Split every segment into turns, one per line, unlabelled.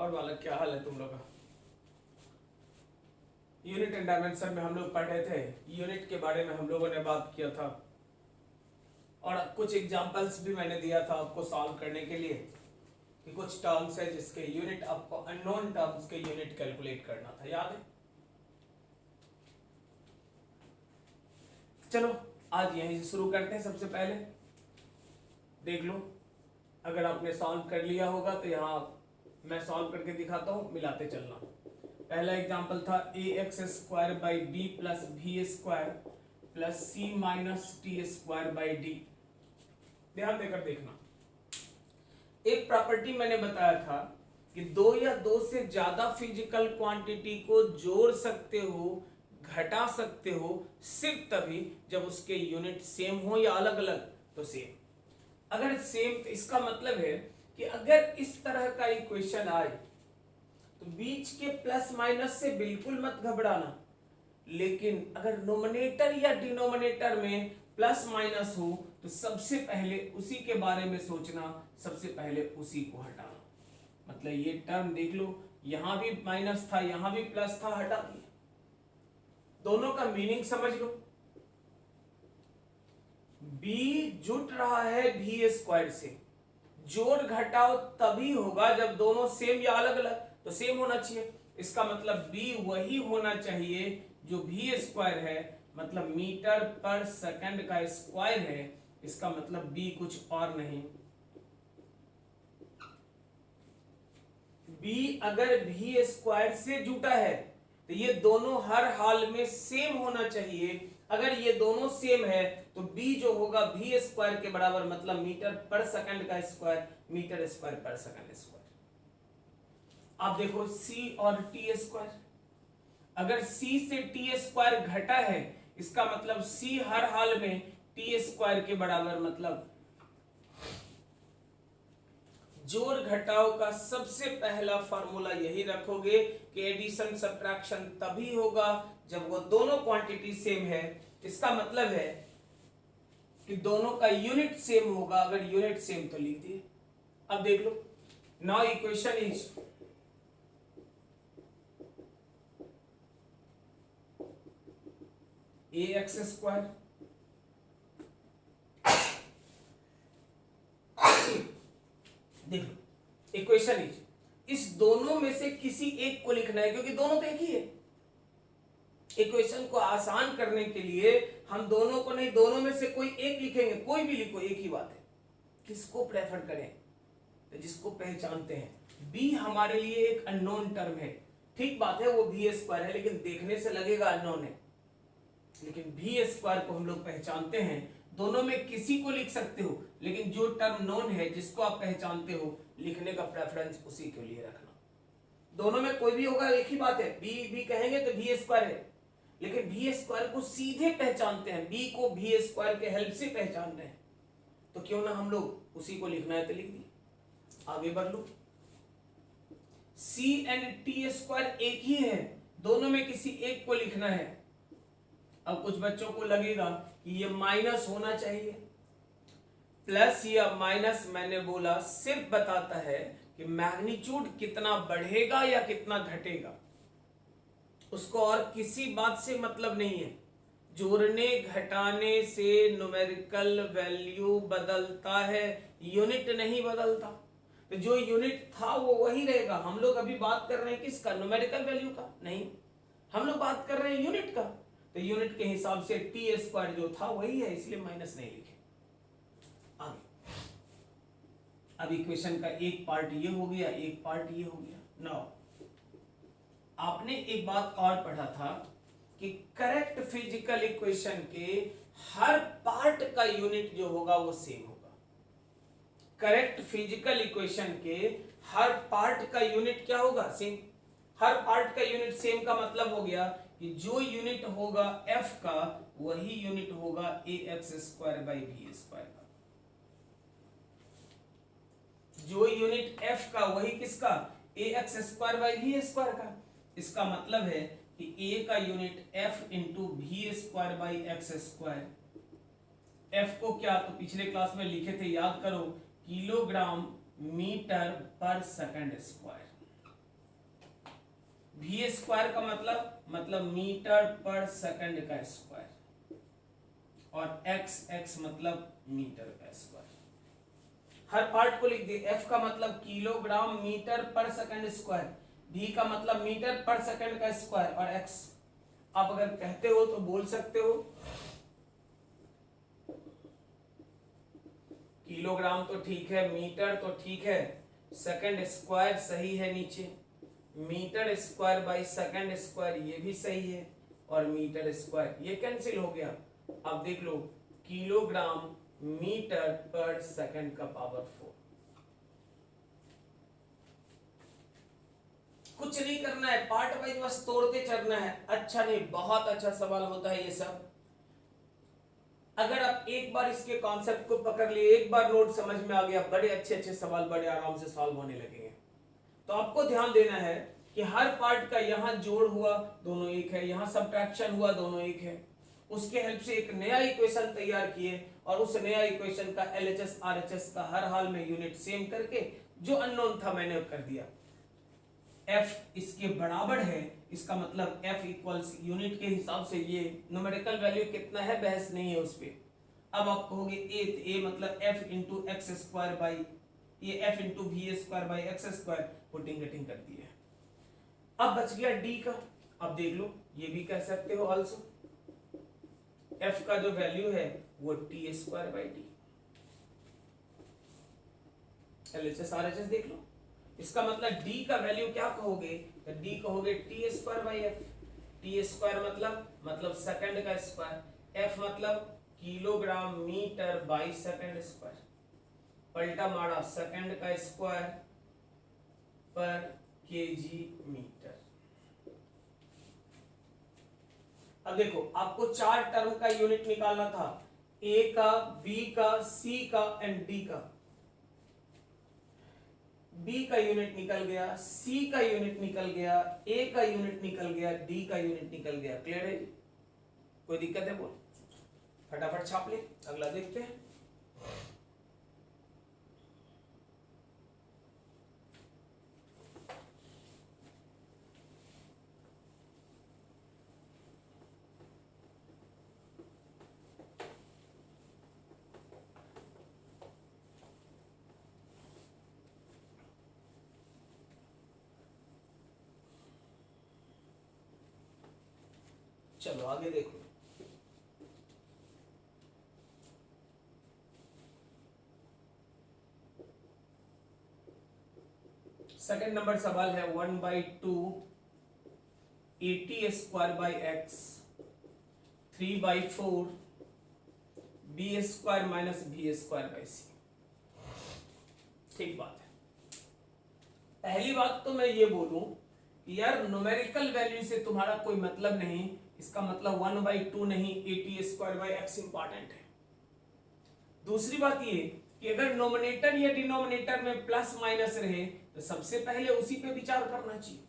और बालक क्या हाल है तुम लोग का? यूनिट एंड डायमेंशन में हम लोग पढ़ रहे थे, यूनिट के बारे में हम लोगों ने बात किया था और कुछ एग्जांपल्स भी मैंने दिया था आपको सॉल्व करने के लिए कि कुछ टर्म्स है जिसके यूनिट आपको अननोन टर्म्स के यूनिट कैलकुलेट करना था, याद है? चलो आज यहीं से शुरू करते हैं। सबसे पहले देख लो, अगर आपने सॉल्व कर लिया होगा तो यहाँ मैं सॉल्व करके दिखाता हूँ, मिलाते चलना। पहला एग्जांपल था a x square by B plus b square plus C minus t square by d. ध्यान देकर देखना, एक प्रॉपर्टी मैंने बताया था कि दो या दो से ज्यादा फिजिकल क्वांटिटी को जोड़ सकते हो, घटा सकते हो सिर्फ तभी जब उसके यूनिट सेम हो या अलग अलग। तो सेम, अगर सेम तो इसका मतलब है कि अगर इस तरह का इक्वेशन आए तो बीच के प्लस माइनस से बिल्कुल मत घबराना, लेकिन अगर नोमिनेटर या डिनोमिनेटर में प्लस माइनस हो तो सबसे पहले उसी के बारे में सोचना, सबसे पहले उसी को हटाना। मतलब ये टर्म देख लो, यहां भी माइनस था, यहां भी प्लस था, हटा दिया। दोनों का मीनिंग समझ लो, b जुट रहा है भी स्क्वायर से, जोड़ घटाओ तभी होगा जब दोनों सेम या अलग अलग, तो सेम होना चाहिए। इसका मतलब b वही होना चाहिए जो भी स्क्वायर है, मतलब मीटर पर सेकंड का स्क्वायर है। इसका मतलब b कुछ और नहीं, b अगर भी स्क्वायर से जुटा है तो ये दोनों हर हाल में सेम होना चाहिए। अगर ये दोनों सेम है तो b जो होगा भी स्क्वायर के बराबर, मतलब मीटर पर सेकंड का स्क्वायर, मीटर स्क्वायर पर सेकंड स्क्वायर। आप देखो c और t स्क्वायर, अगर c से t स्क्वायर घटा है इसका मतलब c हर हाल में t स्क्वायर के बराबर, मतलब जोड़ घटाव का सबसे पहला फार्मूला यही रखोगे कि एडिशन सब्ट्रैक्शन तभी होगा जब वो दोनों क्वांटिटी सेम है। इसका मतलब है कि दोनों का यूनिट सेम होगा, अगर यूनिट सेम तो लिख दिए। अब देख लो, now equation is a x square देखो, इक्वेशन इज, इस दोनों में से किसी एक को लिखना है क्योंकि दोनों तो एक ही है। इक्वेशन को आसान करने के लिए हम दोनों को नहीं, दोनों में से कोई एक लिखेंगे, कोई भी लिखो, एक ही बात है। किसको प्रेफर करें? तो जिसको पहचानते हैं। बी हमारे लिए एक अननोन टर्म है, ठीक बात है, वो भी स्क्वायर है लेकिन देखने से लगेगा अननोन है, लेकिन भी स्क्वायर को हम लोग पहचानते हैं। दोनों में किसी को लिख सकते हो, लेकिन जो टर्म नोन है, जिसको आप पहचानते हो, लिखने का प्रेफरेंस उसी के लिए रखना। दोनों में कोई भी होगा, एक ही बात है, बी कहेंगे तो भी स्क्वायर है, लेकिन भी स्क्वायर को सीधे पहचानते हैं, बी को भी स्क्वायर के हेल्प से पहचान रहे हैं, तो क्यों ना हम लोग उसी को लिखना है तो लिख दिए। आगे बढ़ लो, सी एंड टी स्क्वायर एक ही है, दोनों में किसी एक को लिखना है। अब कुछ बच्चों को लगेगा कि ये माइनस होना चाहिए, प्लस या माइनस मैंने बोला सिर्फ बताता है कि मैग्नीट्यूड कितना बढ़ेगा या कितना घटेगा, उसको और किसी बात से मतलब नहीं है। जोड़ने घटाने से न्यूमेरिकल वैल्यू बदलता है, यूनिट नहीं बदलता। तो जो यूनिट था वो वही रहेगा। हम लोग अभी बात कर रहे हैं किसका? न्यूमेरिकल वैल्यू का नहीं, हम लोग बात कर रहे हैं यूनिट का। तो यूनिट के हिसाब से टी स्क्वायर जो था वही है, इसलिए माइनस नहीं लिखे। आगे, अब इक्वेशन का एक पार्ट ये हो गया, एक पार्ट ये हो गया। नाउ आपने एक बात और पढ़ा था कि करेक्ट फिजिकल इक्वेशन के हर पार्ट का यूनिट जो होगा वो सेम होगा। करेक्ट फिजिकल इक्वेशन के हर पार्ट का यूनिट क्या होगा? सेम। हर पार्ट का यूनिट सेम का मतलब हो गया कि जो यूनिट होगा f का वही यूनिट होगा a x square by b square का। जो यूनिट f का वही किसका? A x square by b square का। इसका मतलब है कि a का unit f into b square by x square. f को क्या तो पिछले क्लास में लिखे थे, याद करो, किलोग्राम मीटर पर सेकंड स्क्वायर। वी स्क्वायर का मतलब मीटर पर सेकंड का स्क्वायर, और एक्स मतलब मीटर का स्क्वायर। हर पार्ट को लिख दिए। एफ का मतलब किलोग्राम मीटर पर सेकंड स्क्वायर, वी का मतलब मीटर पर सेकंड का स्क्वायर, और एक्स आप अगर कहते हो तो बोल सकते हो किलोग्राम तो ठीक है, मीटर तो ठीक है, सेकंड स्क्वायर सही है, नीचे metre square by second square ये भी सही है, और मीटर स्क्वायर ये कैंसिल हो गया। अब देख लो किलोग्राम मीटर पर सेकंड का पावर 4। कुछ नहीं करना है, पार्ट वाइज बस तोड़ते चलना है। अच्छा नहीं, बहुत अच्छा सवाल होता है ये सब। अगर आप एक बार इसके कॉन्सेप्ट को पकड़ लिए, एक बार नोट समझ में आ गया, बड़े अच्छे अच्छे सवाल बड़े आराम से सॉल्व होने लगेंगे। तो आपको ध्यान देना है कि हर पार्ट का यहाँ जोड़ हुआ दोनों एक है, यहाँ सब्ट्रैक्शन हुआ दोनों एक है, उसके हेल्प से एक नया इक्वेशन तैयार किए, और उस नया इक्वेशन का एलएचएस आरएचएस का हर हाल में यूनिट सेम करके जो अननोन था मैंने कर दिया। एफ इसके बराबर है, इसका मतलब एफ इक्वल्स यूनिट के हिसाब से ये न्यूमेरिकल वैल्यू कितना है बहस नहीं है उस पर। अब आप कहोगे ए मतलब f into x square by ये f into we square by x square, putting getting कर दी है। अब बच गया डी का। अब देख लो ये भी कह सकते हो ऑल्सो एफ का जो वैल्यू है वो T square by T, LHS RHS देख लो। इसका मतलब डी का वैल्यू क्या कहोगे, तो डी कहोगे T square by F. T square मतलब सेकंड का स्क्वायर, एफ मतलब kilogram metre by second square, पलटा मारा सेकंड का स्क्वायर पर केजी मीटर। अब देखो आपको 4 टर्म का यूनिट निकालना था, ए का, बी का, सी का एंड डी का। बी का यूनिट निकल गया, सी का यूनिट निकल गया, ए का यूनिट निकल गया, डी का यूनिट निकल गया। क्लियर है? कोई दिक्कत है? बोल, फटाफट छाप ले, अगला देखते हैं। चलो आगे देखो। सेकंड नंबर सवाल है 1/2 80 square by x 3/4 b square minus b square by c. ठीक बात है। पहली बात तो मैं ये बोलूं कि यार न्यूमेरिकल वैल्यू से तुम्हारा कोई मतलब नहीं, इसका मतलब 1/2 नहीं 80 स्क्वायर बाई एक्स इंपॉर्टेंट है। दूसरी बात ये कि अगर नोमिनेटर या डिनोमिनेटर में प्लस माइनस रहे तो सबसे पहले उसी पे विचार करना चाहिए।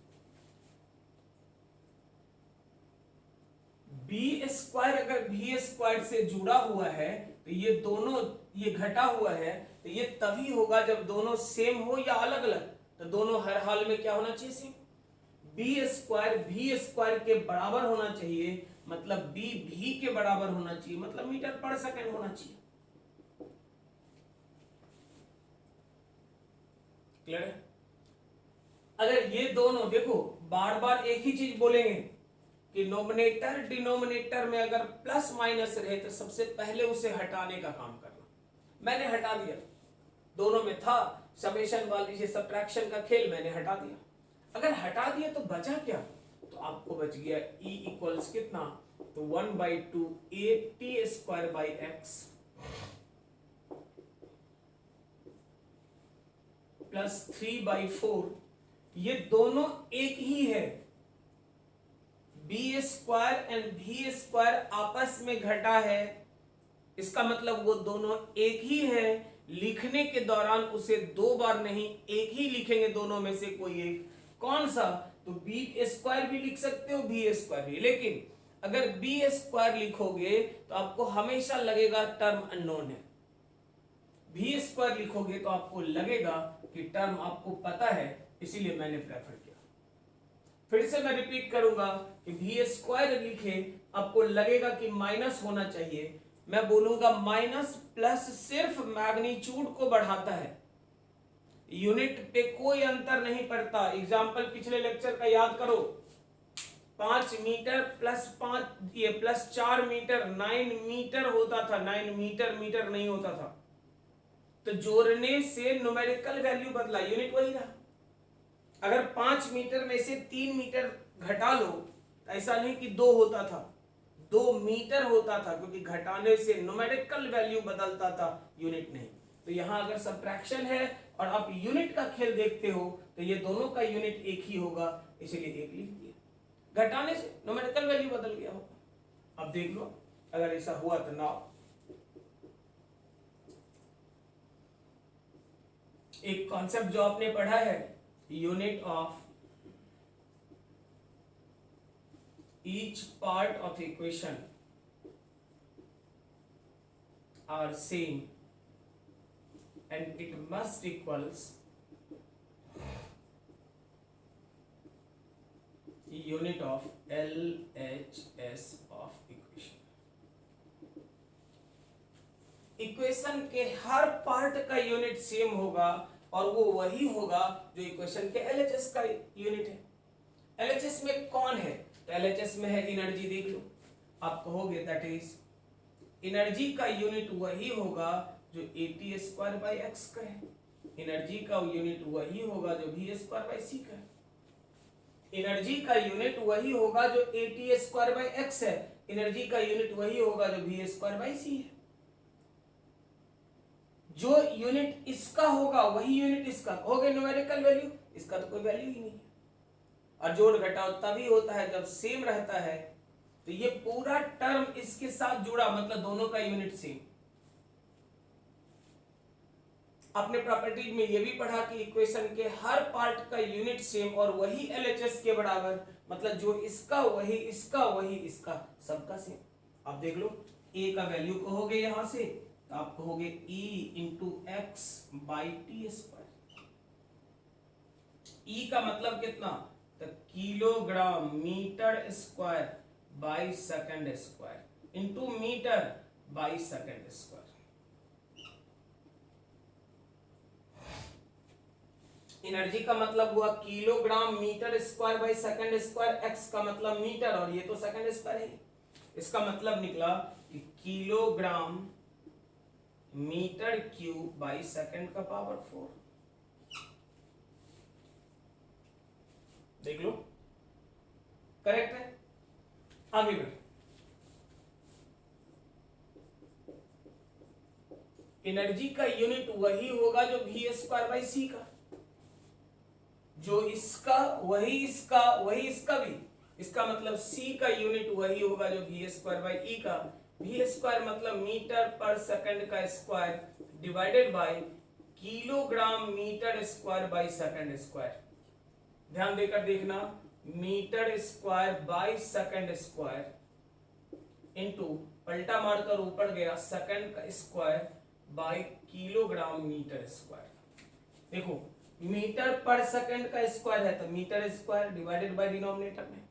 बी स्क्वायर अगर भी स्क्वायर से जुड़ा हुआ है तो ये दोनों ये घटा हुआ है तो ये तभी होगा जब दोनों सेम हो या अलग अलग, तो दोनों हर हाल में क्या होना चाहिए? सेम। बी स्क्वायर भी स्क्वायर के बराबर होना चाहिए, मतलब बी भी के बराबर होना चाहिए, मतलब मीटर पर सेकंड होना चाहिए। क्लियर है? अगर ये दोनों देखो बार बार एक ही चीज बोलेंगे कि नोमिनेटर डिनोमिनेटर में अगर प्लस माइनस रहे तो सबसे पहले उसे हटाने का काम करना। मैंने हटा दिया, दोनों में था समेशन वाली सब्ट्रैक्शन का खेल, मैंने हटा दिया। अगर हटा दिया तो बचा क्या? तो आपको बच गया E इक्वल्स कितना, तो 1/2 80 स्क्वायर बाई एक्स प्लस 3/4, ये दोनों एक ही है। बी स्क्वायर एंड भी स्क्वायर आपस में घटा है, इसका मतलब वो दोनों एक ही है। लिखने के दौरान उसे 2 बार नहीं एक ही लिखेंगे, दोनों में से कोई एक। कौन सा? तो बी स्क्वायर भी लिख सकते हो, बी स्क्वायर भी, लेकिन अगर बी स्क्वायर लिखोगे तो आपको हमेशा लगेगा टर्म अननोन है। भी स्क्वायर लिखोगे तो आपको लगेगा कि टर्म आपको पता है, इसीलिए मैंने प्रेफर किया। फिर से मैं रिपीट करूंगा कि भी स्क्वायर लिखे, आपको लगेगा कि माइनस होना चाहिए, मैं बोलूंगा माइनस प्लस सिर्फ मैग्नीट्यूड को बढ़ाता है, यूनिट पे कोई अंतर नहीं पड़ता। एग्जाम्पल पिछले लेक्चर का याद करो, 5 मीटर प्लस 5 ये प्लस 4 मीटर 9 मीटर होता था, 9 मीटर मीटर नहीं होता था। तो जोड़ने से न्यूमेरिकल वैल्यू बदला, यूनिट वही रहा। अगर 5 मीटर में से 3 मीटर घटा लो, ऐसा नहीं कि 2 होता था, 2 मीटर होता था, क्योंकि घटाने से न्यूमेरिकल वैल्यू बदलता था, यूनिट नहीं। तो यहां अगर सब्ट्रैक्शन है और आप यूनिट का खेल देखते हो तो ये दोनों का यूनिट एक ही होगा, इसलिए एक लिख दिया। घटाने से न्यूमेरिकल वैल्यू बदल गया होगा। अब देख लो अगर ऐसा हुआ तो नाउ एक कॉन्सेप्ट जो आपने पढ़ा है, unit of each part of equation are same and it must equals unit of LHS of equation। Equation के हर पार्ट का यूनिट सेम होगा और वो वही होगा जो इक्वेशन के LHS का यूनिट है। LHS में कौन है? तो LHS में है एनर्जी। देख लो, आप कहोगे दैट इज एनर्जी का यूनिट वही होगा जो AT स्क्वायर बाई एक्स का है। एनर्जी का यूनिट वही होगा जो V स्क्वायर बाई सी का है। एनर्जी का यूनिट वही होगा जो AT स्क्वायर बाई एक्स है। एनर्जी का यूनिट वही होगा जो V स्क्वायर बाई सी है। जो यूनिट इसका होगा वही यूनिट इसका, हो गया न्यूमेरिकल वैल्यू, इसका तो कोई वैल्यू ही नहीं है। और जोड़ घटाव तभी होता है जब सेम रहता है। तो ये पूरा टर्म इसके साथ जुड़ा, मतलब दोनों का यूनिट सेम। आपने प्रॉपर्टी में ये भी पढ़ा कि इक्वेशन के हर पार्ट का यूनिट सेम और वही LHS के बराबर, मतलब जो इसका वही इसका वही इसका, सबका सेम। आप देख लो, A का वैल्यू कहोगे यहां से तो आप कहोगे E into X by T square. E का मतलब कितना? तो kilogram metre square by second square into metre by second square. Energy का मतलब हुआ kilogram metre square by second square, X का मतलब मीटर और ये तो सेकंड स्क्वायर है। इसका मतलब निकला कि kilogram metre cube by second का पावर 4। देख लो, करेक्ट है। आगे बढ़, एनर्जी का यूनिट वही होगा जो V स्क्वायर बाई सी का, जो इसका वही इसका वही इसका भी, इसका मतलब C का यूनिट वही होगा जो V स्क्वायर बाई ई का। V स्क्वायर मतलब मीटर पर सेकंड का square divided by kilogram metre square by second square. ध्यान देकर देखना, metre square by second square into पलटा मारकर ऊपर गया सेकंड का square by kilogram metre square. देखो, मीटर पर सेकंड का स्क्वायर है तो metre square divided by denominator में,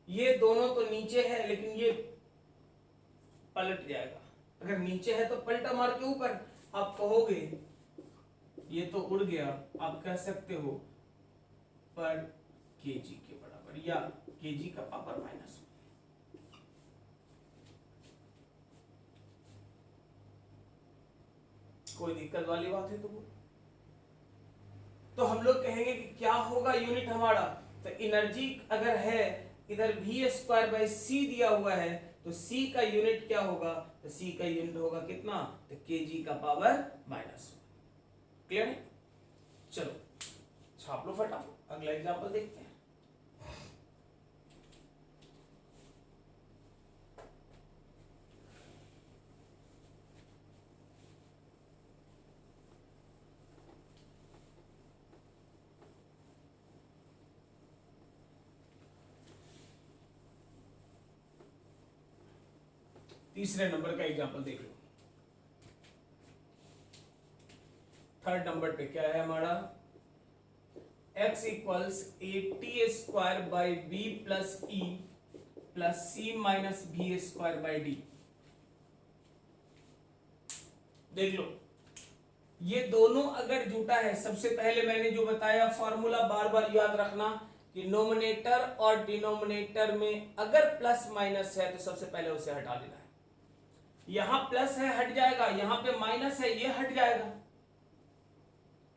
ये दोनों तो नीचे है लेकिन ये पलट जाएगा। अगर नीचे है तो पलटा मार के ऊपर, आप कहोगे ये तो उड़ गया, आप कह सकते हो पर केजी के बराबर या केजी का पावर माइनस। कोई दिक्कत वाली बात है तो हम लोग कहेंगे कि क्या होगा यूनिट हमारा? तो एनर्जी अगर है, इधर V स्क्वायर बाई सी दिया हुआ है तो C का यूनिट क्या होगा? तो C का यूनिट होगा कितना? तो केजी का पावर माइनस। क्लियर है? चलो छाप लो फटाफट, अगला एग्जांपल देखते हैं। तीसरे नंबर का एग्जांपल देख लो। थर्ड नंबर पे क्या है हमारा? x equals AT square by B plus E plus C minus B square by D. देख लो, ये दोनों अगर जुटा है, सबसे पहले मैंने जो बताया फॉर्मूला बार बार याद रखना कि नोमिनेटर और डिनोमिनेटर में अगर प्लस माइनस है तो सबसे पहले उसे हटा लेना है। यहां प्लस है हट जाएगा, यहां पे माइनस है ये हट जाएगा।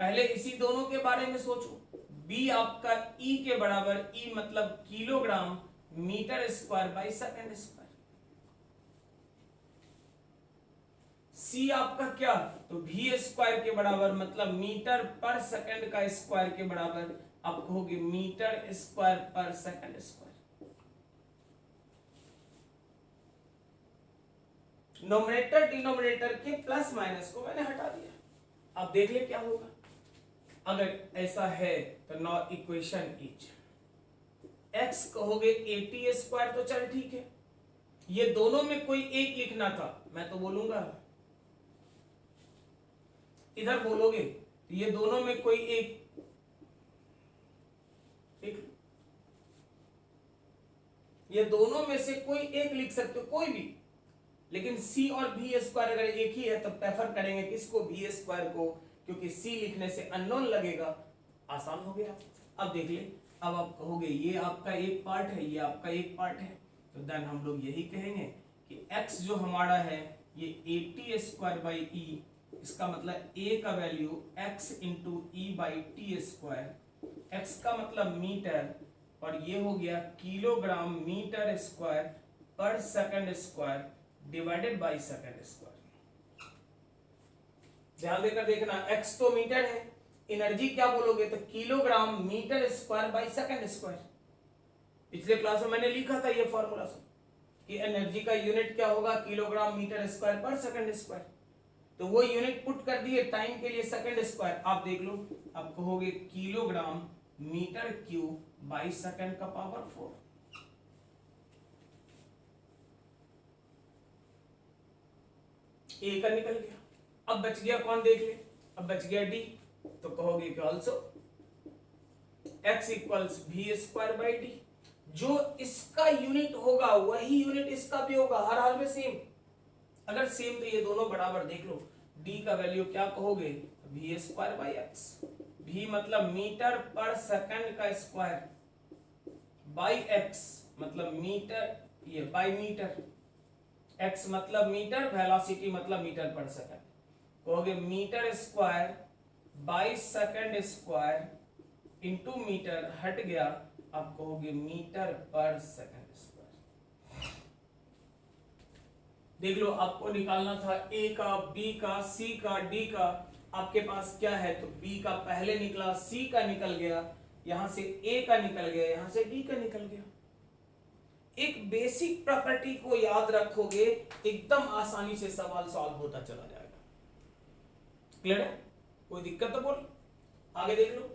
पहले इसी दोनों के बारे में सोचो। b आपका e के बराबर, e मतलब kilogram metre square by second square. c आपका क्या, तो v स्क्वायर के बराबर मतलब मीटर पर सेकंड का स्क्वायर के बराबर आप कहोगे मीटर स्क्वायर पर सेकंड स्क्वायर। नोमिनेटर डिनोमिनेटर के प्लस माइनस को मैंने हटा दिया। अब देख ले क्या होगा। अगर ऐसा है तो नाउ इक्वेशन इज x कहोगे AT स्क्वायर, तो चल ठीक है। ये दोनों में कोई एक लिखना था, मैं तो बोलूंगा इधर बोलोगे तो ये दोनों में कोई एक ये दोनों में से कोई एक लिख सकते हो, कोई भी। लेकिन c और v स्क्वायर अगर एक ही है तो प्रेफर करेंगे किसको, v स्क्वायर को, क्योंकि c लिखने से अननोन लगेगा, आसान हो गया। अब देख ले, अब आप कहोगे ये आपका एक पार्ट है, ये आपका एक पार्ट है, तो देन हम लोग यही कहेंगे कि x जो हमारा है ये AT स्क्वायर बाई ई, इसका मतलब a का value x into E by T square, x का मतलब मीटर और ये हो गया किलोग्राम मीटर स्क्वायर पर second square divided by second square. ध्यान देकर देखना, x तो मीटर है, एनर्जी क्या बोलोगे तो kilogram metre square by second square. पिछले क्लास में मैंने लिखा था ये फॉर्मूला कि एनर्जी का यूनिट क्या होगा, किलोग्राम मीटर स्क्वायर पर सेकंड स्क्वायर। तो वो यूनिट पुट कर दिए टाइम के लिए सेकंड स्क्वायर। आप देख लो, आप कहोगे kilogram metre cube by second का पावर 4। ए का निकल गया। अब बच गया कौन, देख ले, अब बच गया डी। तो कहोगे कि ऑल्सो x इक्वल्स भी स्क्वायर बाई डी। जो इसका यूनिट होगा वही यूनिट इसका भी होगा, हर हाल में सेम। अगर सेम तो ये दोनों बराबर। देख लो, d का वैल्यू क्या कहोगे, भी स्क्वायर बाई एक्स। भी मतलब मीटर पर सेकंड का स्क्वायर बाई एक्स मतलब मीटर, ये बाई मीटर, x मतलब मीटर, वेलोसिटी मतलब मीटर पर सेकंड। कहोगे metre square by second square into metre, हट गया, आप कहोगे मीटर पर सेकंड स्क्वायर। देख लो, आपको निकालना था a का, b का, c का, d का। आपके पास क्या है, तो b का पहले निकला, c का निकल गया, यहां से a का निकल गया, यहां से d का निकल गया। एक बेसिक प्रॉपर्टी को याद रखोगे, एकदम आसानी से सवाल सॉल्व होता चला जाएगा। क्लियर है? कोई दिक्कत तो बोल, आगे देख लो।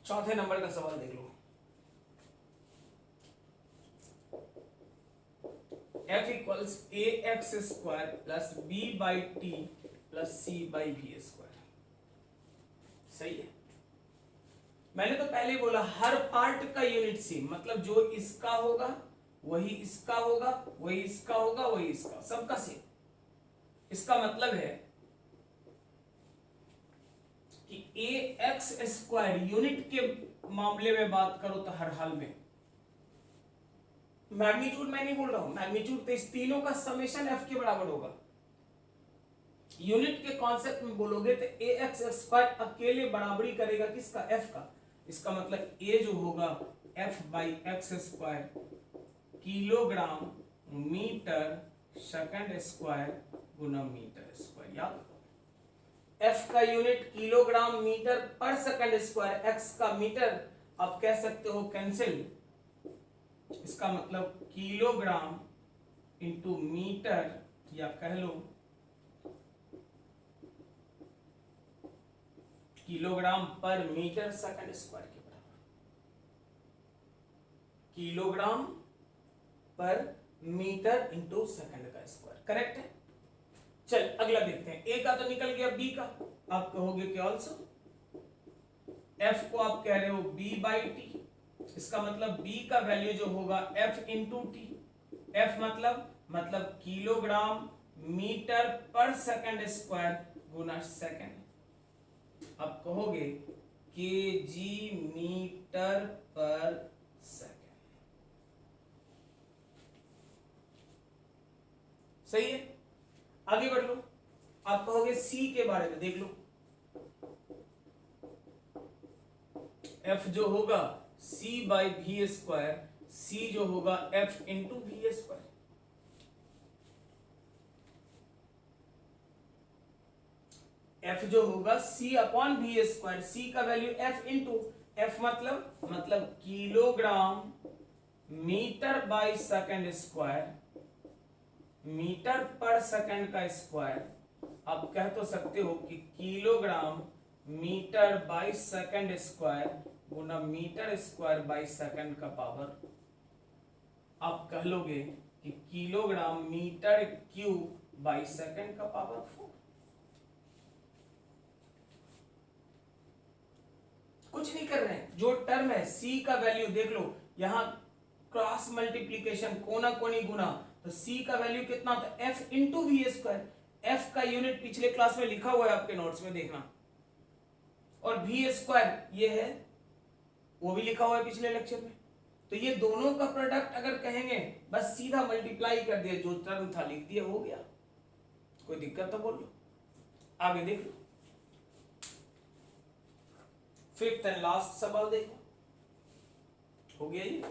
चौथे नंबर का सवाल देख लो। f equals A x square plus B by T plus C by B square. सही है। मैंने तो पहले बोला हर पार्ट का यूनिट सेम, मतलब जो इसका होगा वही इसका होगा, वही इसका होगा, वही इसका, सबका सेम। इसका मतलब है कि ए एक्स स्क्वायर यूनिट के मामले में बात करो तो हर हाल में, मैग्नीट्यूड मैं नहीं बोल रहा हूं, मैग्नीट्यूड तो इस तीनों का समेशन एफ के बराबर होगा। यूनिट के कॉन्सेप्ट में बोलोगे तो ए एक्स स्क्वायर अकेले बराबरी करेगा किसका, एफ का। इसका मतलब ए जो होगा F by x square kilogram metre second square गुना मीटर स्क्वायर। याद रखो, एफ का यूनिट किलोग्राम मीटर पर सेकंड स्क्वायर, एक्स का मीटर, आप कह सकते हो कैंसिल। इसका मतलब किलोग्राम इंटू मीटर, या कह लो किलोग्राम पर मीटर सेकंड स्क्वायर के बराबर, किलोग्राम पर मीटर इंटू सेकंड का स्क्वायर। करेक्ट है। चल अगला देखते हैं। ए का तो निकल गया, बी का आप कहोगे कि ऑल्सो एफ को आप कह रहे हो बी बाई टी, इसका मतलब बी का वैल्यू जो होगा एफ इंटू टी। एफ मतलब किलोग्राम मीटर पर सेकंड स्क्वायर गुना सेकंड। अब कहोगे के जी मीटर पर सेकंड। सही है। आगे बढ़ लो। आप कहोगे सी के बारे में देख लो। एफ जो होगा C by we square, C जो होगा F into we square. F जो होगा C upon V square, C का वैल्यू एफ इंटू एफ मतलब kilogram metre by second square, metre पर सेकंड का स्क्वायर। आप कह तो सकते हो कि kilogram metre by second square गुना मीटर स्क्वायर बाई सेकंड का पावर। आप कह लोगे कि kilogram metre cube by second का पावर 4। कुछ नहीं कर रहे हैं, जो टर्म है सी का वैल्यू देख लो, यहां क्रॉस मल्टीप्लीकेशन कोना कोनी गुना, तो सी का वैल्यू कितना होता है F into we square. F का यूनिट पिछले क्लास में लिखा हुआ है आपके नोट्स में देखना, और वी स्क्वायर ये है वो भी लिखा हुआ है पिछले लेक्चर में। तो ये दोनों का प्रोडक्ट अगर कहेंगे बस सीधा मल्टीप्लाई कर दिया, जो टर्म था लिख दिया, हो गया। कोई दिक्कत तो बोल लो। आगे देख लो। फिफ्थ एंड लास्ट सवाल देखो, हो गया ये।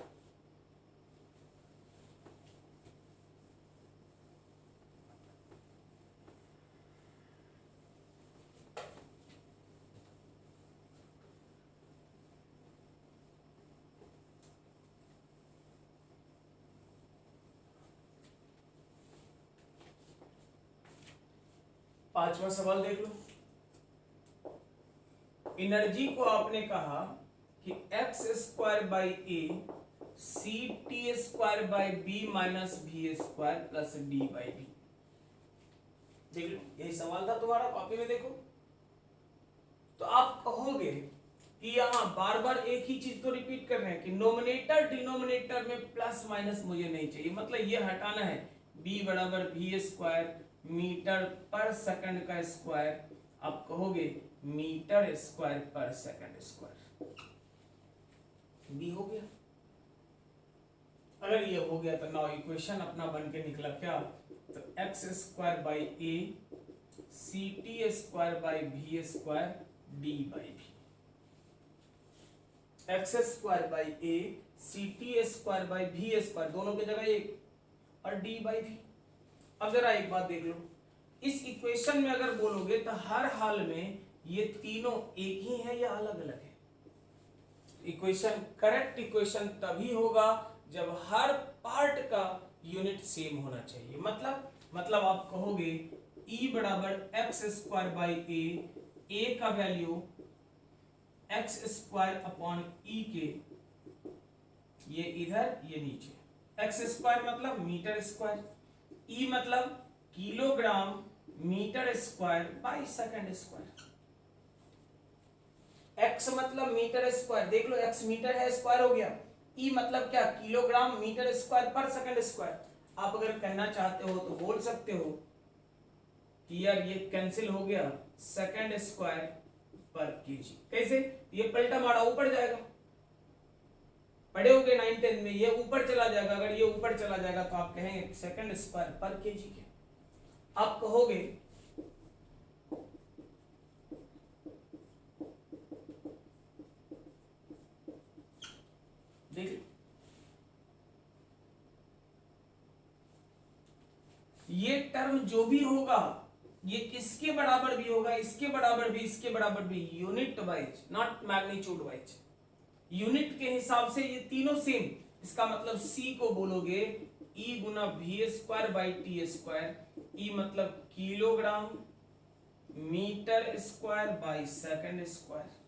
पांचवा सवाल देख लो। एनर्जी को आपने कहा कि X square by A C T square by B minus V square plus D by B. देख लो, यही सवाल था तुम्हारा, कॉपी में देखो। तो आप कहोगे कि यहां बार बार एक ही चीज तो रिपीट कर रहे हैं कि नोमिनेटर डिनोमिनेटर में प्लस माइनस मुझे नहीं चाहिए, मतलब ये हटाना है। बी बराबर वी स्क्वायर मीटर पर सेकंड का स्क्वायर, आप कहोगे मीटर स्क्वायर पर सेकंड स्क्वायर। बी हो गया। अगर ये हो गया तो नाउ इक्वेशन अपना बन के निकला क्या, तो x square by A C T square by we square d by b. X square by A C T square by we square, दोनों की जगह एक, और डी बाई भी। अब जरा एक बात देख लो, इस इक्वेशन में अगर बोलोगे तो हर हाल में ये तीनों एक ही है या अलग अलग है। इक्वेशन करेक्ट इक्वेशन तभी होगा जब हर पार्ट का यूनिट सेम होना चाहिए। मतलब आप कहोगे E बराबर एक्स स्क्वायर बाई ए का value X square upon E के, ये इधर ये नीचे, एक्स स्क्वायर मतलब मीटर स्क्वायर, ई मतलब kilogram metre square by second square. X मतलब मीटर स्क्वायर, देख लो एक्स मीटर है, स्क्वायर हो गया। ई मतलब क्या, किलोग्राम मीटर स्क्वायर पर सेकंड स्क्वायर। आप अगर कहना चाहते हो तो बोल सकते हो कि यार ये कैंसिल हो गया, सेकंड स्क्वायर पर केजी। कैसे, ये पलटा मारा ऊपर जाएगा, पढ़े होगे 9-10 में, ये ऊपर चला जाएगा। अगर ये ऊपर चला जाएगा तो आप कहेंगे सेकंड स्क्वायर पर केजी के। आप कहोगे देख ये टर्म जो भी होगा ये किसके बराबर भी होगा, इसके बराबर भी, इसके बराबर भी, unit wise not magnitude wise. Unit के हिसाब से ये तीनों सेम। इसका मतलब C को बोलोगे E गुना v square by T square. E मतलब kilogram metre square by second square.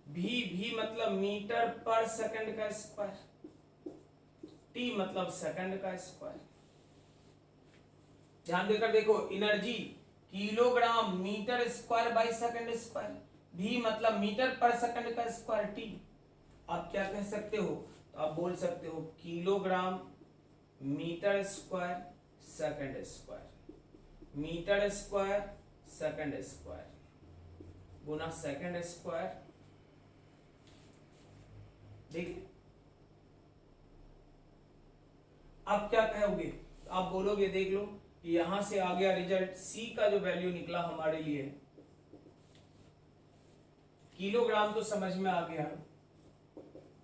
V मतलब मीटर पर सेकंड का स्क्वायर, टी मतलब सेकंड का स्क्वायर। ध्यान देकर देखो, energy kilogram metre square by second square, v मतलब मीटर पर सेकंड का स्क्वायर, टी। आप क्या कह सकते हो, तो आप बोल सकते हो kilogram metre square second square, metre square second square गुना सेकंड स्क्वायर। देखिए आप क्या कहोगे, आप बोलोगे, देख लो यहां से आ गया रिजल्ट, सी का जो वैल्यू निकला हमारे लिए, किलोग्राम तो समझ में आ गया,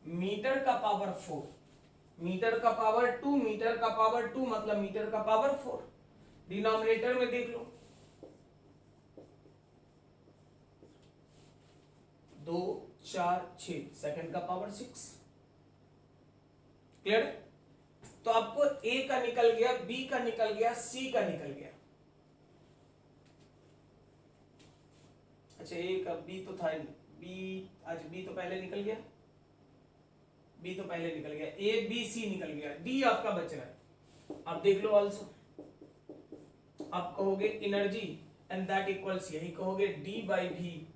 मीटर का पावर 4, मीटर का पावर 2, मीटर का पावर 2 मतलब मीटर का पावर 4। डिनोमिनेटर में देख लो, 2 4 6, सेकंड का पावर 6। क्लियर? तो आपको ए का निकल गया, बी का निकल गया, सी का निकल गया। अच्छा ए का, बी तो था, बी आज बी तो पहले निकल गया, बी तो पहले निकल गया, ए बी सी निकल गया, डी आपका बच रहा है। आप देख लो ऑल्सो, आप कहोगे एनर्जी एंड दैट इक्वल्स, यही कहोगे डी बाई वी,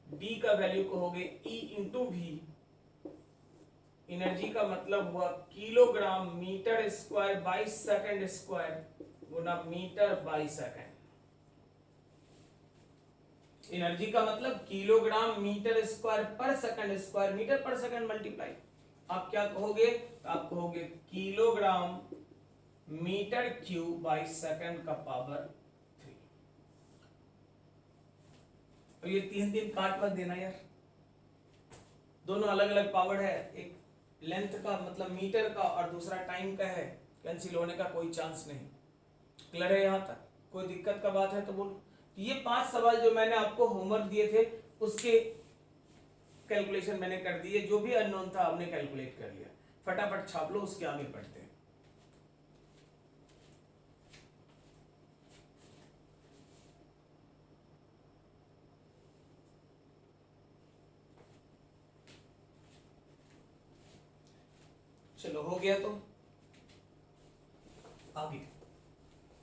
डी का वैल्यू कहोगे ई इंटू वी। एनर्जी का मतलब हुआ kilogram metre square by second square गुना मीटर बाई सेकंड। एनर्जी का मतलब किलोग्राम मीटर स्क्वायर पर सेकंड स्क्वायर, मीटर पर सेकंड मल्टीप्लाई। आप क्या कहोगे, आप कहोगे kilogram metre cube by second का पावर 3। और ये 3 काट मत देना यार, दोनों अलग अलग पावर है, एक लेंथ का मतलब मीटर का और दूसरा टाइम का है, कैंसिल होने का कोई चांस नहीं। क्लियर है? यहां तक कोई दिक्कत का बात है तो बोलो। ये 5 सवाल जो मैंने आपको होमवर्क दिए थे उसके कैलकुलेशन मैंने कर दिए, जो भी अननोन था हमने कैलकुलेट कर लिया। फटाफट छाप लो, उसके आगे पढ़ते हैं। चलो हो गया, तो आगे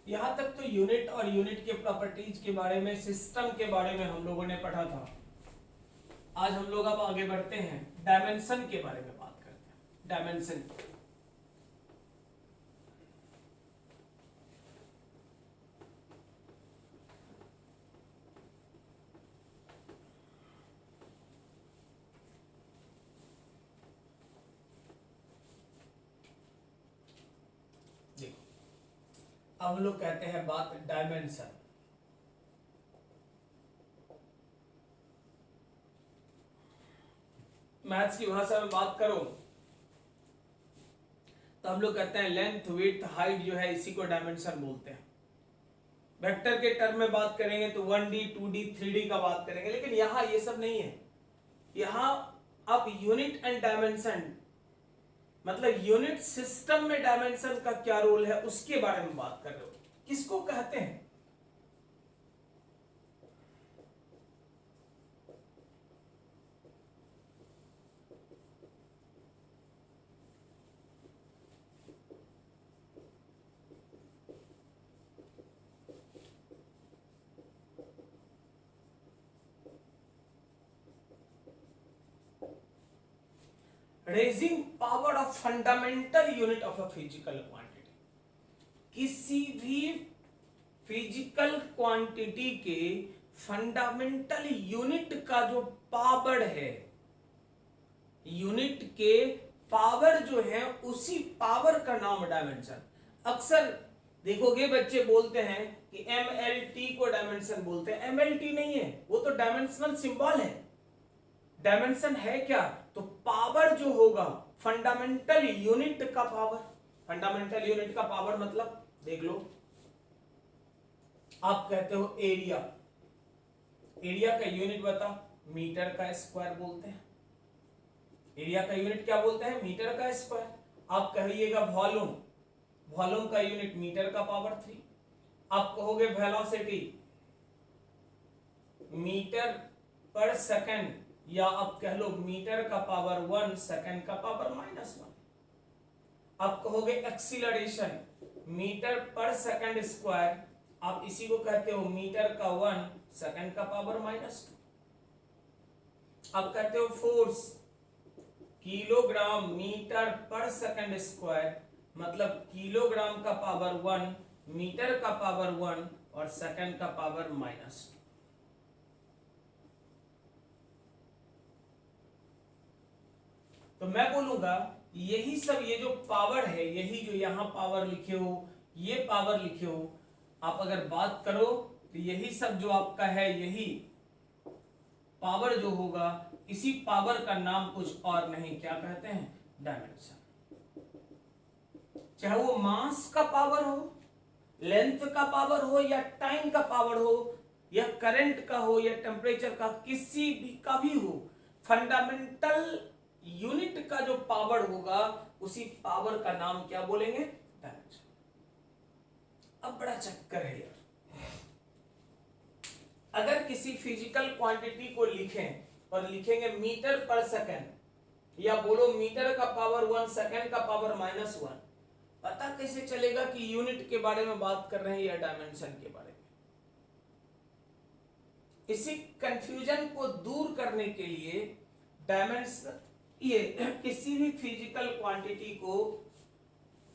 यहां तक तो यूनिट और यूनिट के प्रॉपर्टीज के बारे में, सिस्टम के बारे में हम लोगों ने पढ़ा था। आज हम लोग अब आगे बढ़ते हैं, डायमेंशन के बारे में बात करते हैं। डायमेंशन, देखो अब हम लोग कहते हैं बात डायमेंशन। मैथ्स की भाषा में बात करो तो हम लोग कहते हैं लेंथ, विड्थ, हाइट जो है इसी को डायमेंशन बोलते हैं। वेक्टर के टर्म में बात करेंगे तो 1D, 2D, 3D का बात करेंगे, लेकिन यहां ये सब नहीं है। यहां अब यूनिट एंड डायमेंशन मतलब यूनिट सिस्टम में डायमेंशन का क्या रोल है उसके बारे में बात कर रहे हो। किसको कहते हैं? Raising power of fundamental unit of a physical quantity. किसी भी फिजिकल क्वांटिटी के फंडामेंटल यूनिट का जो पावर है, यूनिट के पावर जो है उसी पावर का नाम डायमेंशन। अक्सर देखोगे बच्चे बोलते हैं कि MLT को डायमेंशन बोलते हैं, MLT नहीं है, वो तो डायमेंशनल सिंबल है। डायमेंशन है क्या? तो पावर जो होगा, फंडामेंटल यूनिट का पावर। फंडामेंटल यूनिट का पावर मतलब देख लो, आप कहते हो एरिया, एरिया का यूनिट बता, मीटर का स्क्वायर बोलते हैं। एरिया का यूनिट क्या बोलते हैं? मीटर का स्क्वायर। आप कहिएगा वॉल्यूम, वॉल्यूम का यूनिट मीटर का पावर 3। आप कहोगे वेलोसिटी, मीटर पर सेकंड, या आप कह लो मीटर का पावर 1 सेकंड का पावर -1। आप कहोगे एक्सीलरेशन मीटर पर सेकंड स्क्वायर, आप इसी को कहते हो मीटर का 1 सेकंड का पावर -2। आप कहते हो फोर्स किलोग्राम मीटर पर सेकंड स्क्वायर, मतलब किलोग्राम का पावर 1 मीटर का पावर 1 और सेकंड का पावर -2। तो मैं बोलूंगा यही सब, ये जो पावर है, यही जो यहां पावर लिखे हो, ये पावर लिखे हो, आप अगर बात करो तो यही सब जो आपका है, यही पावर जो होगा, इसी पावर का नाम कुछ और नहीं, क्या कहते हैं, डायमेंशन। चाहे वो मास का पावर हो, लेंथ का पावर हो, या टाइम का पावर हो, या करंट का हो, या टेम्परेचर का, किसी भी का भी हो, फंडामेंटल यूनिट का जो पावर होगा, उसी पावर का नाम क्या बोलेंगे, डायमेंशन। अब बड़ा चक्कर है यार, अगर किसी फिजिकल क्वांटिटी को लिखें और लिखेंगे मीटर पर सेकंड, या बोलो मीटर का पावर 1 सेकंड का पावर -1, पता कैसे चलेगा कि यूनिट के बारे में बात कर रहे हैं या डायमेंशन के बारे में। इसी कंफ्यूजन को दूर करने के लिए डायमेंशन, ये किसी भी फिजिकल क्वांटिटी को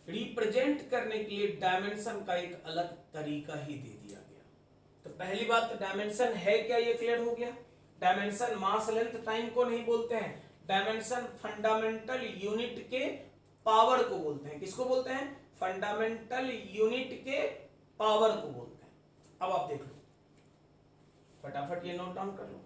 रिप्रेजेंट करने के लिए डायमेंशन का एक अलग तरीका ही दे दिया गया। तो पहली बात, तो डायमेंशन है क्या, ये क्लियर हो गया। डायमेंशन मास लेंथ टाइम को नहीं बोलते हैं, डायमेंशन फंडामेंटल यूनिट के पावर को बोलते हैं। किसको बोलते हैं, फंडामेंटल यूनिट के पावर को बोलते हैं। अब आप देख लो, फटाफट ये नोट डाउन कर लो।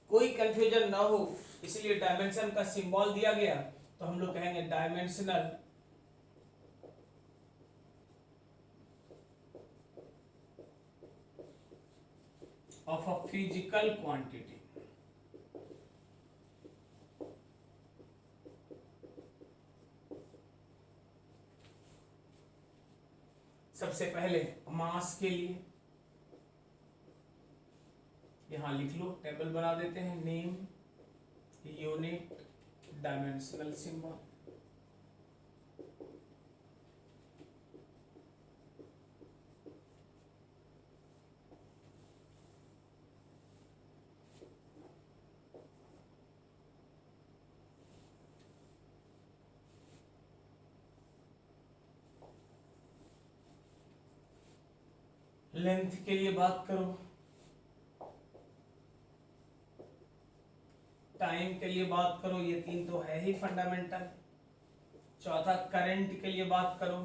कोई कंफ्यूजन ना हो इसलिए डायमेंशन का सिंबल दिया गया, तो हम लोग कहेंगे dimensional of a physical quantity. सबसे पहले मास के लिए यहां लिख लो, टेबल बना देते हैं, name unit dimensional symbol. Length के लिए बात करो, टाइम के लिए बात करो, ये तीन तो है ही फंडामेंटल। चौथा करंट के लिए बात करो,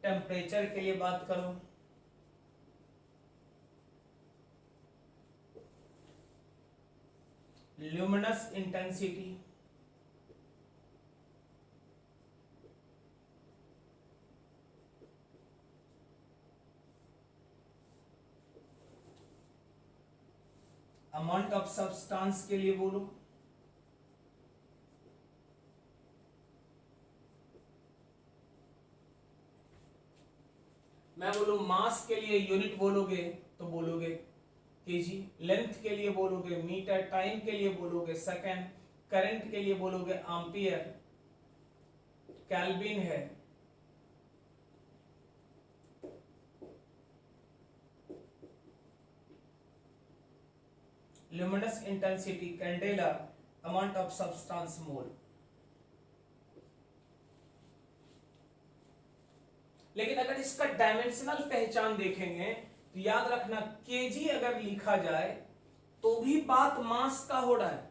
टेम्परेचर के लिए बात करो, luminous intensity, amount of substance के लिए बोलो, मैं बोलूं मास के लिए यूनिट बोलोगे तो बोलोगे केजी, लेंथ के लिए बोलोगे मीटर, टाइम के लिए बोलोगे सेकंड, करंट के लिए बोलोगे एम्पियर, केल्विन है, luminous intensity candela, amount of substance mole. लेकिन अगर इसका डायमेंशनल पहचान देखेंगे तो याद रखना, केजी अगर लिखा जाए तो भी बात मास का हो रहा है,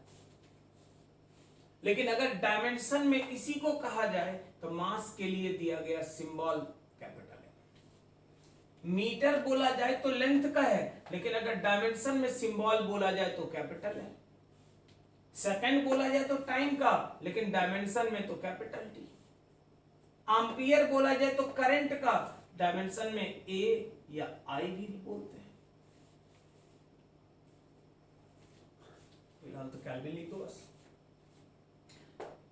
लेकिन अगर डायमेंशन में इसी को कहा जाए तो मास के लिए दिया गया सिंबल कैपिटल है। मीटर बोला जाए तो लेंथ का है, लेकिन अगर डायमेंशन में सिंबल बोला जाए तो कैपिटल है। सेकंड बोला जाए तो टाइम का, लेकिन डायमेंशन में तो कैपिटल टी। एम्पियर बोला जाए तो करंट का, डायमेंशन में ए या आई भी बोलते हैं। फिलहाल तो केल्विन लिख दो बस।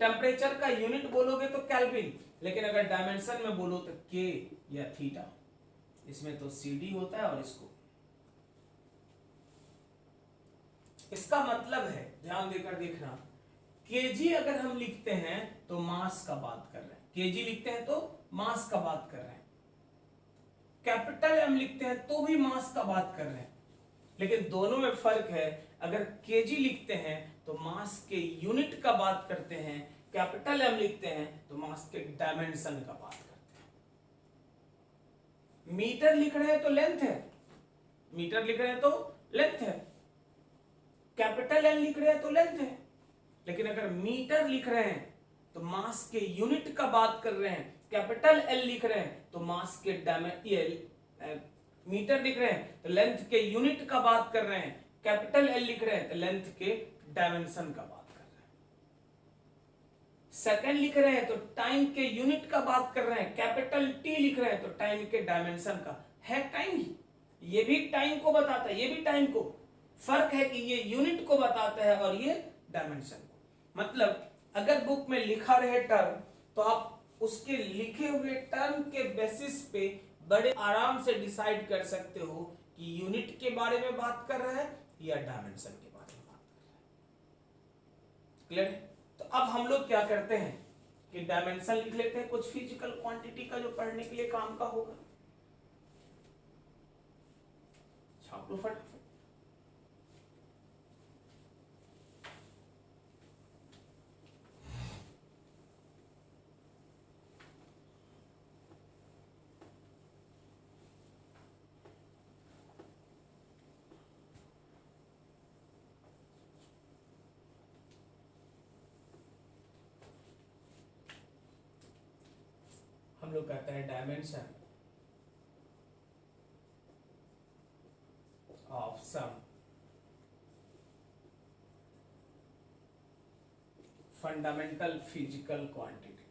टेम्परेचर का यूनिट बोलोगे तो केल्विन, लेकिन अगर डायमेंशन में बोलो तो के या थीटा। इसमें तो सीडी होता है और इसको, इसका मतलब है, ध्यान देकर देखना, केजी अगर हम लिखते हैं तो मास का बात कर रहे हैं, केजी लिखते हैं तो मास का बात कर रहे हैं, कैपिटल एम लिखते हैं तो भी मास का बात कर रहे हैं, लेकिन दोनों में फर्क है। अगर केजी लिखते हैं तो मास के यूनिट का बात करते हैं, कैपिटल एम लिखते हैं तो मास के डायमेंशन का बात करते हैं। मीटर लिख रहे हैं तो लेंथ है, मीटर लिख रहे हैं तो लेंथ है, कैपिटल एल लिख रहे हैं तो लेंथ है, लेकिन अगर मीटर लिख रहे हैं तो मास के यूनिट का बात कर रहे हैं, कैपिटल एल लिख रहे हैं तो मास के मीटर लिख रहे हैं तो लेंथ के यूनिट का बात कर रहे हैं, कैपिटल एल लिख रहे हैं तो लेंथ के डायमेंशन का बात कर रहे हैं। सेकंड लिख रहे हैं तो टाइम के यूनिट का बात कर रहे हैं, कैपिटल टी लिख रहे हैं तो टाइम के डायमेंशन का है, टाइम ही, ये भी टाइम को बताता है, ये भी टाइम को, फर्क है कि ये यूनिट को बताता है और ये डायमेंशन को। मतलब अगर बुक में लिखा रहे टर्म तो आप उसके लिखे हुए टर्म के बेसिस पे बड़े आराम से डिसाइड कर सकते हो कि यूनिट के बारे में बात कर रहा है या डायमेंशन के बारे में बात कर रहा है। क्लियर है? तो अब हम लोग क्या करते हैं कि डायमेंशन लिख लेते हैं कुछ फिजिकल क्वांटिटी का जो पढ़ने के लिए काम का होगा। छाप लो फटाफट। हम लोग कहते हैं dimension of some fundamental physical quantity.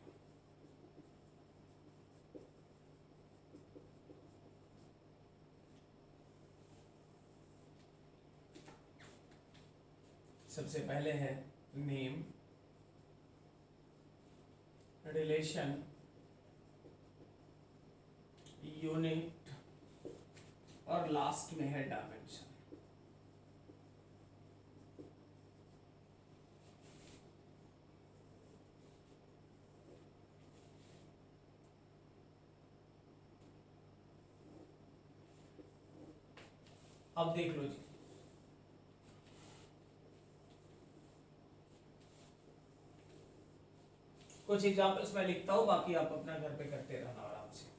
सबसे पहले है नेम, रिलेशन, यूनिट और लास्ट में है डायमेंशन। अब देख लो जी, कुछ एग्जांपल्स मैं लिखता हूं, बाकी आप अपना घर पे करते रहना आराम से।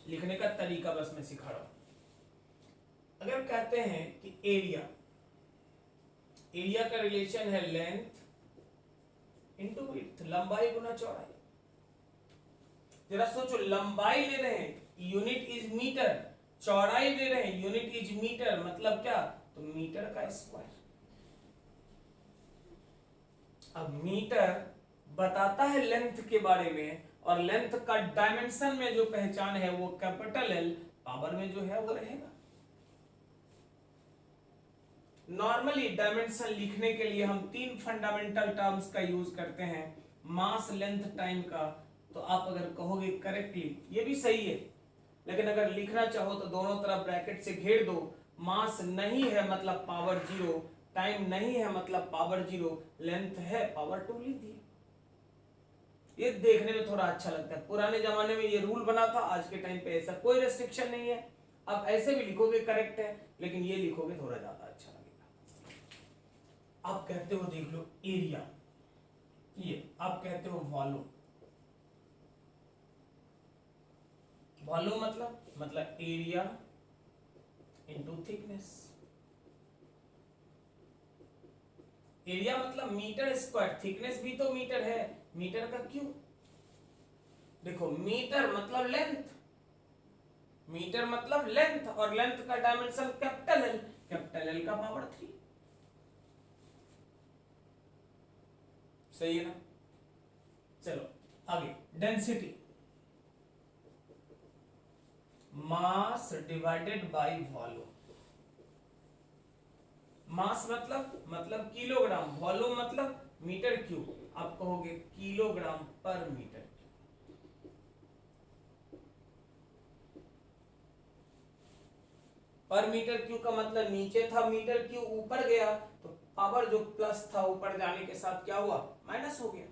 लिखने का तरीका बस मैं सिखा रहा हूं। अगर कहते हैं कि एरिया, एरिया का रिलेशन है लेंथ इंटू विड्थ, लंबाई गुना चौड़ाई। जरा सोचो, लंबाई ले रहे हैं यूनिट इज मीटर, चौड़ाई ले रहे हैं यूनिट इज मीटर, मतलब क्या, तो मीटर का स्क्वायर। अब मीटर बताता है लेंथ के बारे में, और लेंथ का डायमेंशन में जो पहचान है वो कैपिटल एल, पावर में जो है वो रहेगा। नॉर्मली डायमेंशन लिखने के लिए हम तीन फंडामेंटल टर्म्स का यूज करते हैं, मास, लेंथ, टाइम का। तो आप अगर कहोगे करेक्टली ये भी सही है, लेकिन अगर लिखना चाहो तो दोनों तरफ ब्रैकेट से घेर दो। मास नहीं है मतलब पावर 0, टाइम नहीं है मतलब पावर 0, लेंथ है पावर 2 लिख दिए। ये देखने में थोड़ा अच्छा लगता है। पुराने जमाने में ये रूल बना था, आज के टाइम पे ऐसा कोई रेस्ट्रिक्शन नहीं है। अब ऐसे भी लिखोगे करेक्ट है, लेकिन ये लिखोगे थोड़ा ज्यादा अच्छा लगेगा। आप कहते हो, देख लो, एरिया, ये आप कहते हो वॉल्यूम। वॉल्यूम मतलब एरिया इंटू थिकनेस। एरिया मतलब मीटर स्क्वायर, थिकनेस भी तो मीटर है, मीटर का क्यूब। देखो, मीटर मतलब लेंथ, मीटर मतलब लेंथ, और लेंथ का dimension capital L, capital L का पावर 3। सही है ना? चलो आगे, density. Mass divided by volume. Mass मतलब किलोग्राम, वॉल्यूम मतलब मीटर क्यूब। आप कहोगे किलोग्राम पर मीटर क्यूब। पर मीटर क्यूब का मतलब नीचे था मीटर क्यूब, ऊपर गया तो पावर जो प्लस था ऊपर जाने के साथ क्या हुआ, माइनस हो गया।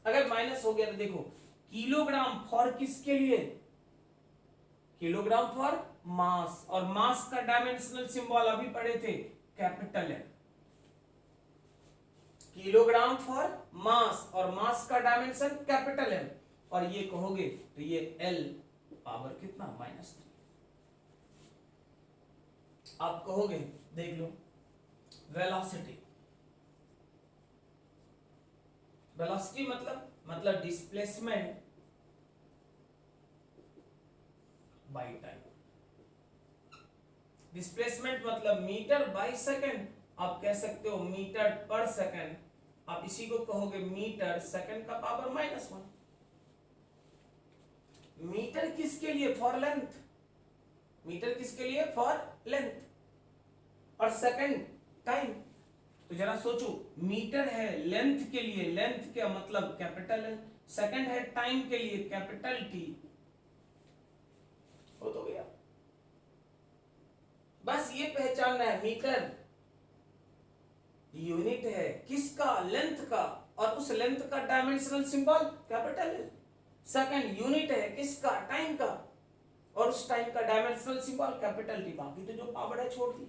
अगर माइनस हो गया तो देखो किलोग्राम फॉर किसके लिए, किलोग्राम फॉर मास, और मास का डायमेंशनल सिंबल अभी पढ़े थे capital M. Kilogram for mass और मास का डायमेंशन कैपिटल एम, और ये कहोगे तो ये एल पावर कितना, -3। आप कहोगे देख लो वेलोसिटी, वेलोसिटी मतलब डिस्प्लेसमेंट बाय टाइम। डिस्प्लेसमेंट मतलब मीटर बाय सेकंड, आप कह सकते हो मीटर पर सेकंड, आप इसी को कहोगे मीटर सेकंड का पावर -1। मीटर किसके लिए, फॉर लेंथ, मीटर किसके लिए, फॉर लेंथ, और सेकंड टाइम। तो जरा सोचो, मीटर है लेंथ के लिए, लेंथ का मतलब कैपिटल है, सेकंड है टाइम के लिए कैपिटल टी, हो तो गया। बस ये पहचानना है, मीटर यूनिट है किसका, लेंथ का, और उस लेंथ का डायमेंशनल सिंबल कैपिटल है। सेकंड यूनिट है किसका, टाइम का, और उस टाइम का डायमेंशनल सिंबल कैपिटल टी। बाकी तो जो पावर है छोड़ दी।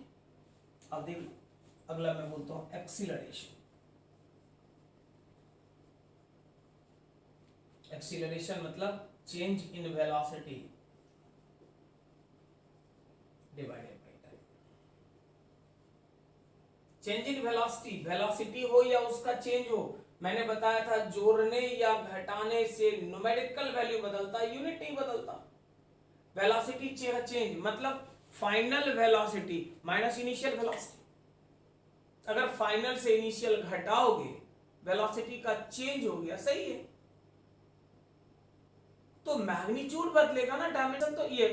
अब देख लो अगला मैं बोलता हूं एक्सीलरेशन। एक्सीलरेशन मतलब change in velocity divided by time. Change in velocity, velocity हो या उसका चेंज हो, मैंने बताया था जोड़ने या घटाने से न्यूमेरिकल वैल्यू बदलता है, यूनिट नहीं बदलता। वेलोसिटी चेंज मतलब final velocity minus initial velocity. अगर फाइनल से इनिशियल घटाओगे वेलोसिटी का चेंज हो गया, सही है, तो मैग्नीट्यूड बदलेगा ना, डायमेंशन तो ये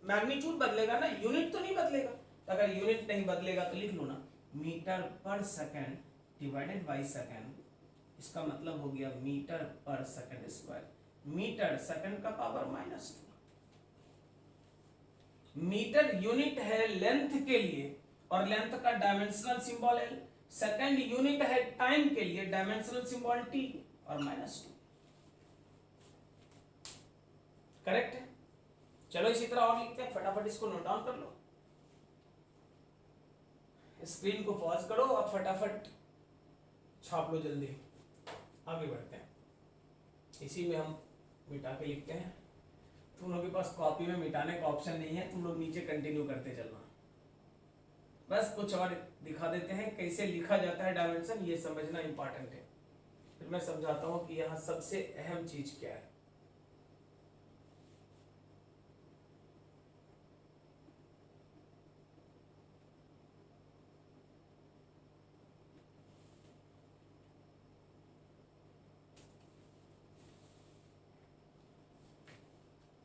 मैग्नीट्यूड बदलेगा ना, यूनिट तो नहीं बदलेगा। तो अगर यूनिट नहीं बदलेगा तो लिख लो ना मीटर पर सेकंड डिवाइडेड बाय सेकंड, इसका मतलब हो गया मीटर पर सेकंड स्क्वायर। मीटर सेकंड का पावर -2। मीटर यूनिट है लेंथ के लिए और लेंथ का dimensional symbol L. Second unit है टाइम के लिए, डायमेंशनल सिंबल टी और -2। करेक्ट है। चलो इसी तरह और लिखते हैं, फटाफट इसको नोट डाउन कर लो, स्क्रीन को पॉज करो और फटाफट छाप लो, जल्दी आगे बढ़ते हैं। इसी में हम मिटा के लिखते हैं। तुम लोगों के पास कॉपी में मिटाने का ऑप्शन नहीं है, तुम लोग नीचे कंटिन्यू करते चलना। बस कुछ और दिखा देते हैं कैसे लिखा जाता है डायमेंशन, ये समझना इंपॉर्टेंट है। फिर मैं समझाता हूं कि यहां सबसे अहम चीज क्या है।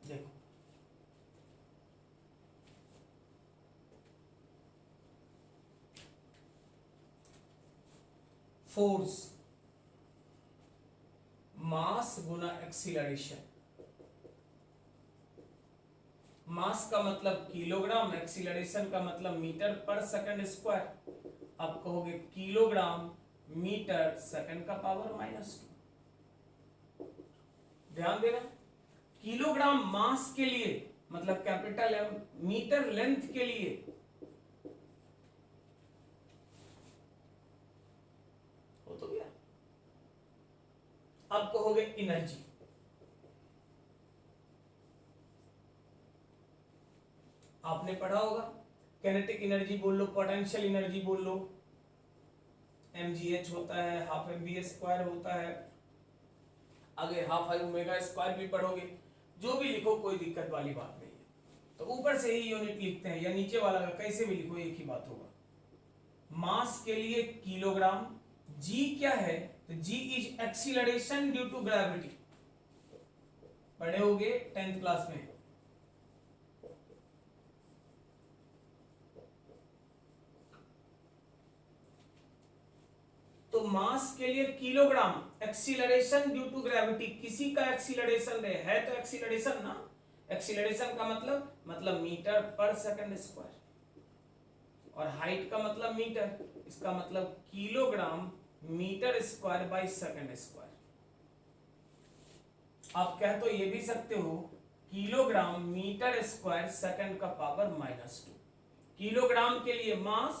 देखो फोर्स मास गुना एक्सीलरेशन। मास का मतलब किलोग्राम, एक्सीलरेशन का मतलब मीटर पर सेकंड स्क्वायर। आप कहोगे किलोग्राम मीटर सेकंड का पावर -2। ध्यान देना, किलोग्राम मास के लिए मतलब कैपिटल एम, मीटर लेंथ के लिए हो तो गया। अब कहोगे एनर्जी, आपने पढ़ा होगा काइनेटिक एनर्जी बोल लो, पोटेंशियल एनर्जी बोल लो, mgh होता है, हाफ mv स्क्वायर होता है, आगे हाफ आई ओमेगा स्क्वायर भी पढ़ोगे। जो भी लिखो कोई दिक्कत वाली बात नहीं है। तो ऊपर से ही यूनिट लिखते हैं या नीचे वाला का कैसे भी लिखो एक ही बात होगा। मास के लिए किलोग्राम, g क्या है, तो g is acceleration due to gravity, पढ़े होगे 10th क्लास में। तो मास के लिए kilogram, acceleration due to gravity, किसी का एक्सीलरेशन है तो एक्सीलरेशन ना, एक्सीलरेशन का मतलब मीटर पर सेकंड स्क्वायर, और हाइट का मतलब मीटर, इसका मतलब kilogram metre square by second square. आप कह तो ये भी सकते हो किलोग्राम मीटर स्क्वायर सेकंड का पावर -2। किलोग्राम के लिए मास,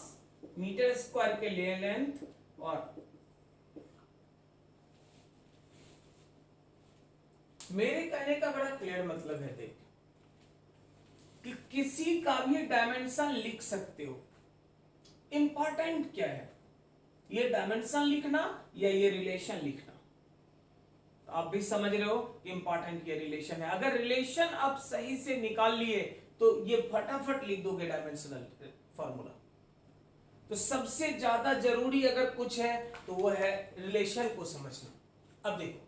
मीटर स्क्वायर के लिए लेंथ, और मेरे कहने का बड़ा क्लियर मतलब है, देख कि किसी का भी डायमेंशन लिख सकते हो। इंपॉर्टेंट क्या है, ये डायमेंशन लिखना या ये रिलेशन लिखना? तो आप भी समझ रहे हो कि इंपॉर्टेंट ये रिलेशन है। अगर रिलेशन आप सही से निकाल लिए तो ये फटाफट लिख दोगे डायमेंशनल फॉर्मूला। तो सबसे ज्यादा जरूरी अगर कुछ है तो वो है रिलेशन को समझना। अब देखो,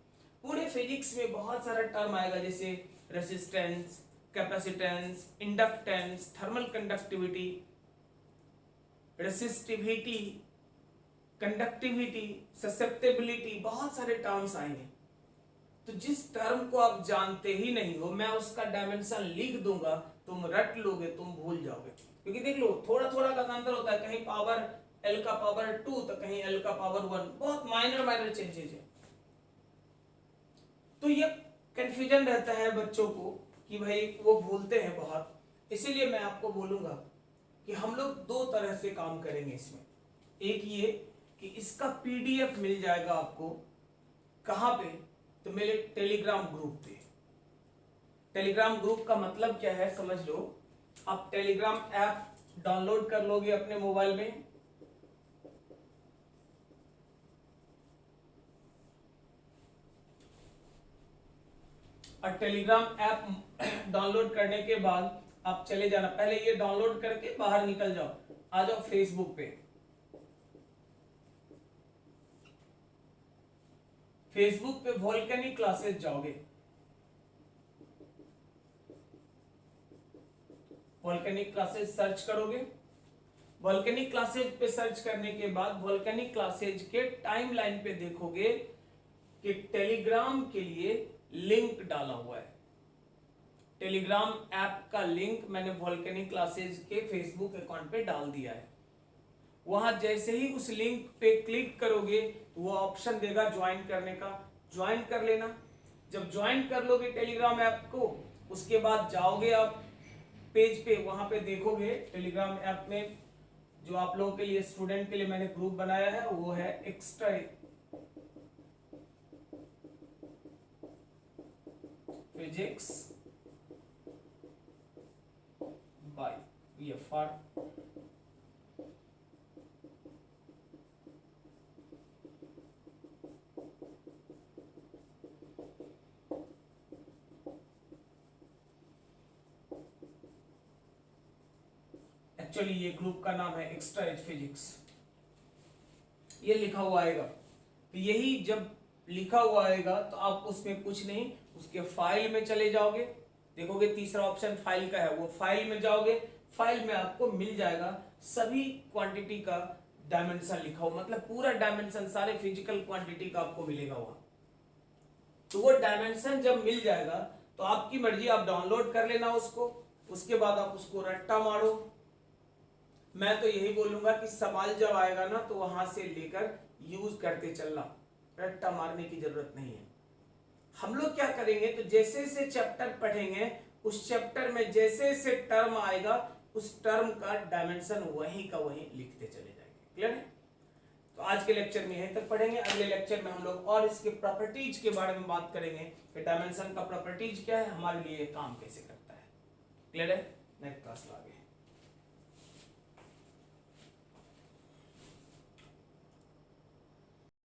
पूरे फिजिक्स में बहुत सारा टर्म आएगा, जैसे resistance, capacitance, inductance, thermal conductivity, resistivity, conductivity, susceptibility, बहुत सारे टर्म्स आएंगे। तो जिस टर्म को आप जानते ही नहीं हो, मैं उसका डायमेंशन लिख दूंगा, तुम रट लोगे, तुम भूल जाओगे। क्योंकि देख लो, थोड़ा थोड़ा का अंतर होता है, कहीं पावर L का पावर 2 तो कहीं L का पावर 1, बहुत माइनर चेंजेज है। तो ये कंफ्यूजन रहता है बच्चों को कि भाई वो भूलते हैं बहुत। इसीलिए मैं आपको बोलूंगा कि हम लोग दो तरह से काम करेंगे इसमें। एक ये कि इसका PDF मिल जाएगा आपको, कहां पे? तो मेरे टेलीग्राम ग्रुप पे। टेलीग्राम ग्रुप का मतलब क्या है समझ लो। आप टेलीग्राम ऐप डाउनलोड कर लोगे अपने मोबाइल में, और टेलीग्राम ऐप डाउनलोड करने के बाद आप चले जाना, पहले ये डाउनलोड करके बाहर निकल जाओ, आ जाओ फेसबुक पे। फेसबुक पे वोल्केनिक क्लासेस जाओगे, वोल्केनिक क्लासेस सर्च करोगे। वोल्केनिक क्लासेज पे सर्च करने के बाद वोल्केनिक क्लासेज के टाइमलाइन पे देखोगे कि टेलीग्राम के लिए लिंक डाला हुआ है। टेलीग्राम ऐप का लिंक मैंने वोल्केनिक क्लासेज के फेसबुक अकाउंट पे डाल दिया है। वहां जैसे ही उस लिंक पे क्लिक करोगे वो ऑप्शन देगा ज्वाइन करने का, ज्वाइन कर लेना। जब ज्वाइन कर लोगे टेलीग्राम ऐप को, उसके बाद जाओगे आप पेज पे, वहां पे देखोगे टेलीग्राम ऐप में जो आप लोगों के लिए, स्टूडेंट के लिए मैंने ग्रुप बनाया है, वो है extra physics bye VFR। Actually ये ग्रुप का नाम है एक्स्ट्रा एज फिजिक्स, ये लिखा हुआ आएगा। तो यही जब लिखा हुआ आएगा तो आप उसमें कुछ नहीं, उसके फाइल में चले जाओगे, देखोगे तीसरा ऑप्शन फाइल का है, वो फाइल में जाओगे। फाइल में आपको मिल जाएगा सभी क्वांटिटी का डायमेंशन लिखा हुआ, मतलब पूरा डायमेंशन सारे फिजिकल क्वांटिटी का आपको मिलेगा वहां। तो वो डायमेंशन जब मिल जाएगा तो आपकी मर्जी, आप डाउनलोड कर लेना उसको, उसके बाद आप उसको रट्टा मारो। मैं तो यही बोलूंगा कि सवाल जब आएगा ना तो वहां से लेकर यूज करते चलना, रट्टा मारने की जरूरत नहीं है। हम लोग क्या करेंगे, तो जैसे जैसे चैप्टर पढ़ेंगे उस चैप्टर में जैसे जैसे टर्म आएगा उस टर्म का डायमेंशन वहीं का वहीं लिखते चले जाएंगे। क्लियर है? तो आज के लेक्चर में यहीं तक पढ़ेंगे। अगले लेक्चर में हम लोग और इसके प्रॉपर्टीज के बारे में बात करेंगे कि डायमेंशन का प्रॉपर्टीज क्या है, हमारे लिए काम कैसे करता है। क्लियर है? नेक्स्ट क्लास में आगे।